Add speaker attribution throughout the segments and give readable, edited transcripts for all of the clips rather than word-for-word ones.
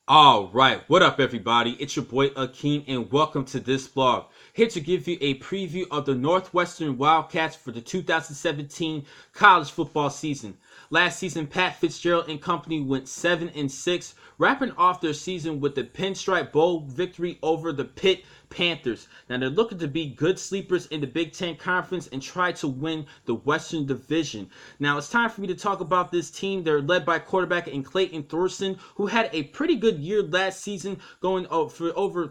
Speaker 1: All right, what up, everybody? It's your boy Akeem, and welcome to this vlog. Here to give you a preview of the Northwestern Wildcats for the 2017 college football season. Last season, Pat Fitzgerald and company went 7-6, wrapping off their season with the Pinstripe Bowl victory over the Pitt Panthers. Now they're looking to be good sleepers in the Big Ten Conference and try to win the Western Division. Now it's time for me to talk about this team. They're led by quarterback in Clayton Thorson, who had a pretty good year last season,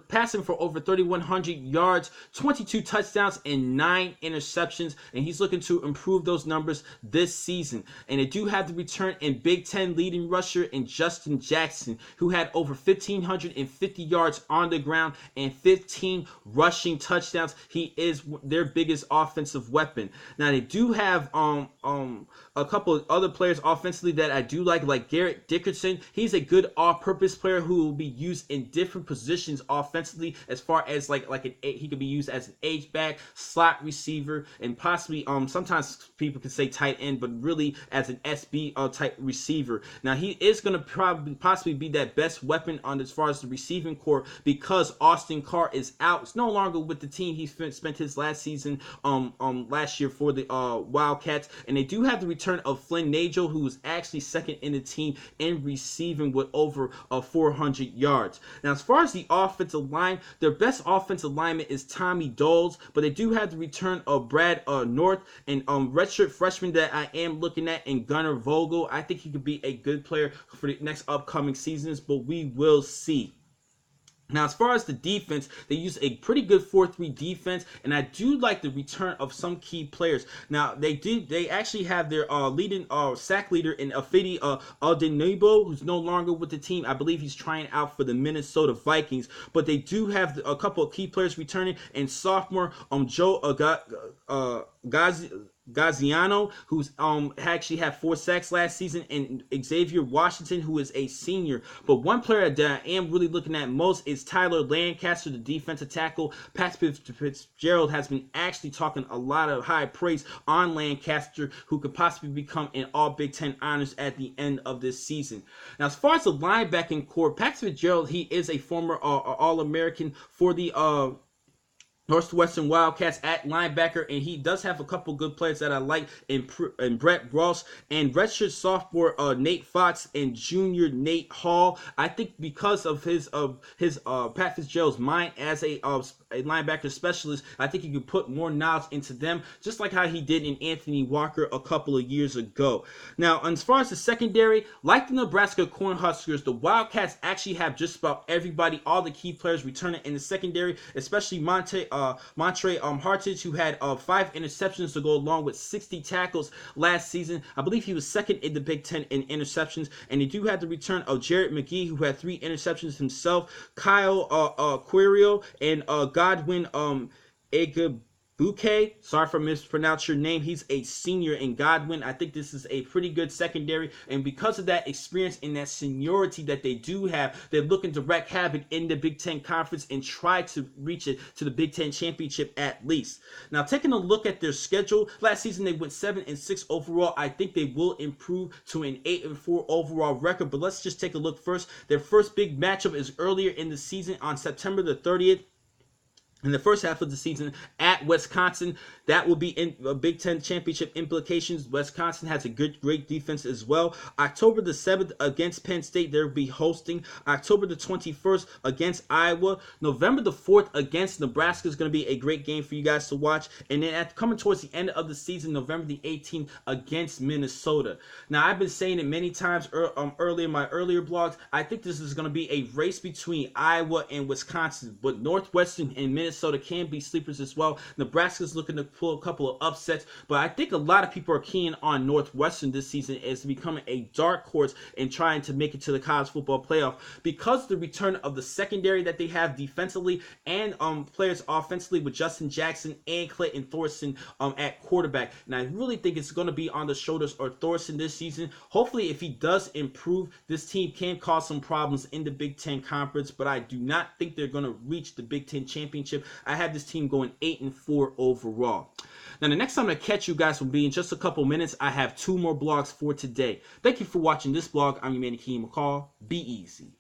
Speaker 1: passing for over 3,100 yards, 22 touchdowns, and 9 interceptions. And he's looking to improve those numbers this season. And they do have the return in Big Ten leading rusher in Justin Jackson, who had over 1,550 yards on the ground and 15 rushing touchdowns. He is their biggest offensive weapon. Now they do have a couple of other players offensively that I do like Garrett Dickerson. He's a good all-purpose player who will be used in different positions offensively, as far as he could be used as an H-back, slot receiver, and possibly sometimes people can say tight end, but really as an SB type receiver. Now he is going to possibly be that best weapon on as far as the receiving core, because Austin Carr is out. It's no longer with the team. He spent his last season last year for the Wildcats, and they do have the return of Flynn Nagel, who was actually second in the team in receiving with over 400 yards. Now, as far as the offensive line, their best offensive lineman is Tommy Doles, but they do have the return of Brad North and redshirt freshman that I am looking at in Gunnar Vogel. I think he could be a good player for the next upcoming seasons, but we will see. Now, as far as the defense, they use a pretty good 4-3 defense, and I do like the return of some key players. Now, they actually have their leading sack leader in Afidi Aldenibo, who's no longer with the team. I believe he's trying out for the Minnesota Vikings, but they do have a couple of key players returning, and sophomore Joe Gaziano, who's actually had 4 sacks last season, and Xavier Washington, who is a senior. But one player that I am really looking at most is Tyler Lancaster, the defensive tackle. Pat Fitzgerald has been actually talking a lot of high praise on Lancaster, who could possibly become an all Big Ten honors at the end of this season. Now, as far as the linebacking core, Pat Fitzgerald, he is a former All-American for the Northwestern Wildcats at linebacker, and he does have a couple good players that I like in Brett Ross and redshirt sophomore Nate Fox and junior Nate Hall. I think because of his Pat Fitzgerald's mind as a linebacker specialist, I think he could put more knowledge into them, just like how he did in Anthony Walker a couple of years ago. Now, as far as the secondary, like the Nebraska Cornhuskers, the Wildcats actually have just about everybody, all the key players returning in the secondary, especially Montre Hartage, who had 5 interceptions to go along with 60 tackles last season. I believe he was second in the Big Ten in interceptions, and they do have the return of Jarrett McGee, who had 3 interceptions himself, Kyle Quirio, and Godwin Bouquet, sorry for mispronouncing your name. He's a senior in Godwin. I think this is a pretty good secondary, and because of that experience and that seniority that they do have, they're looking to wreak havoc in the Big Ten Conference and try to reach it to the Big Ten Championship at least. Now, taking a look at their schedule, last season they went 7-6 overall. I think they will improve to an 8-4 overall record, but let's just take a look first. Their first big matchup is earlier in the season on September the 30th. In the first half of the season at Wisconsin. That will be in Big Ten Championship implications. Wisconsin has a great defense as well. October the 7th against Penn State, they'll be hosting. October the 21st against Iowa. November the 4th against Nebraska is going to be a great game for you guys to watch. And then coming towards the end of the season, November the 18th against Minnesota. Now, I've been saying it many times earlier in my earlier blogs. I think this is going to be a race between Iowa and Wisconsin, but Northwestern and Minnesota can be sleepers as well. Nebraska's looking to pull a couple of upsets, but I think a lot of people are keen on Northwestern this season as becoming a dark horse and trying to make it to the college football playoff because of the return of the secondary that they have defensively and players offensively with Justin Jackson and Clayton Thorson at quarterback. And I really think it's going to be on the shoulders of Thorson this season. Hopefully, if he does improve, this team can cause some problems in the Big Ten Conference, but I do not think they're going to reach the Big Ten Championship. I have this team going 8-4 overall. Now, the next time I catch you guys will be in just a couple minutes. I have 2 more blogs for today. Thank you for watching this blog. I'm your man, Akeem McCall. Be easy.